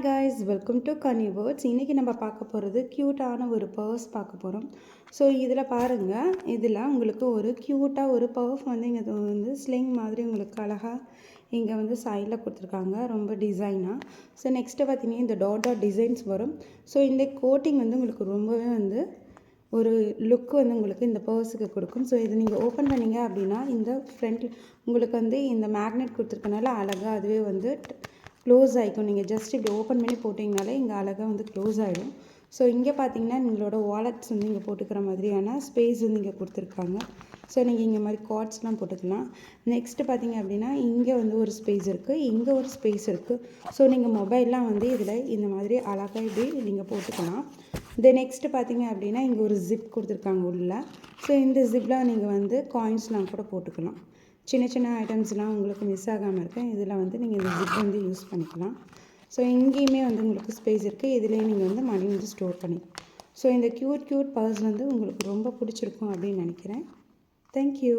guys, welcome to Conny Words. இன்னைக்கு நம்ம பார்க்க போகிறது க்யூட்டான ஒரு பர்ஸ் பார்க்க போகிறோம். ஸோ இதில் பாருங்கள், இதில் உங்களுக்கு ஒரு க்யூட்டாக ஒரு பர்ஸ் வந்து இங்கே வந்து ஸ்லிங் மாதிரி உங்களுக்கு அழகாக இங்கே வந்து சைடில் கொடுத்துருக்காங்க, ரொம்ப டிசைனாக. ஸோ நெக்ஸ்ட்டு பார்த்தீங்கன்னா இந்த டாட் டிசைன்ஸ் வரும். ஸோ இந்த கோட்டிங் வந்து உங்களுக்கு ரொம்பவே வந்து ஒரு லுக் வந்து உங்களுக்கு இந்த பர்ஸுக்கு கொடுக்கும். ஸோ இது நீங்கள் ஓப்பன் பண்ணிங்க அப்படின்னா இந்த ஃப்ரண்ட்டில் உங்களுக்கு வந்து இந்த மேக்னெட் கொடுத்துருக்கனால அழகாக அதுவே வந்து க்ளோஸ் ஆகிக்கும். நீங்கள் ஜஸ்ட் இப்படி ஓப்பன் பண்ணி போட்டிங்கனாலே இங்கே அழகாக வந்து க்ளோஸ் ஆகிடும். ஸோ இங்கே பார்த்தீங்கன்னா உங்களோட வாலெட்ஸ் வந்து இங்கே போட்டுக்கிற மாதிரியான ஸ்பேஸ் வந்து இங்கே கொடுத்துருக்காங்க. ஸோ நீங்கள் இங்கே மாதிரி கார்ட்ஸ்லாம் போட்டுக்கலாம். நெக்ஸ்ட்டு பார்த்தீங்க அப்படின்னா இங்கே வந்து ஒரு ஸ்பேஸ் இருக்குது, இங்கே ஒரு ஸ்பேஸ் இருக்குது. ஸோ நீங்கள் மொபைல்லாம் வந்து இதில் இந்த மாதிரி அழகாக இப்படி நீங்கள் போட்டுக்கலாம். நெக்ஸ்ட்டு பார்த்தீங்க அப்படின்னா இங்கே ஒரு ஜிப் கொடுத்துருக்காங்க உள்ள. ஸோ இந்த ஜிப்பில் நீங்கள் வந்து காயின்ஸ்லாம் கூட போட்டுக்கலாம். சின்ன சின்ன ஐட்டம்ஸ்லாம் உங்களுக்கு மிஸ் ஆகாமல் இருக்குது. இதில் வந்து நீங்கள் இந்த ஜிப் வந்து யூஸ் பண்ணிக்கலாம். ஸோ இங்கேயுமே வந்து உங்களுக்கு ஸ்பேஸ் இருக்குது, இதுலேயும் நீங்கள் வந்து மணி வந்து ஸ்டோர் பண்ணிக்கலாம். ஸோ இந்த க்யூட் பர்ஸ் வந்து உங்களுக்கு ரொம்ப பிடிச்சிருக்கும் அப்படின்னு நினைக்கிறேன். தேங்க்யூ.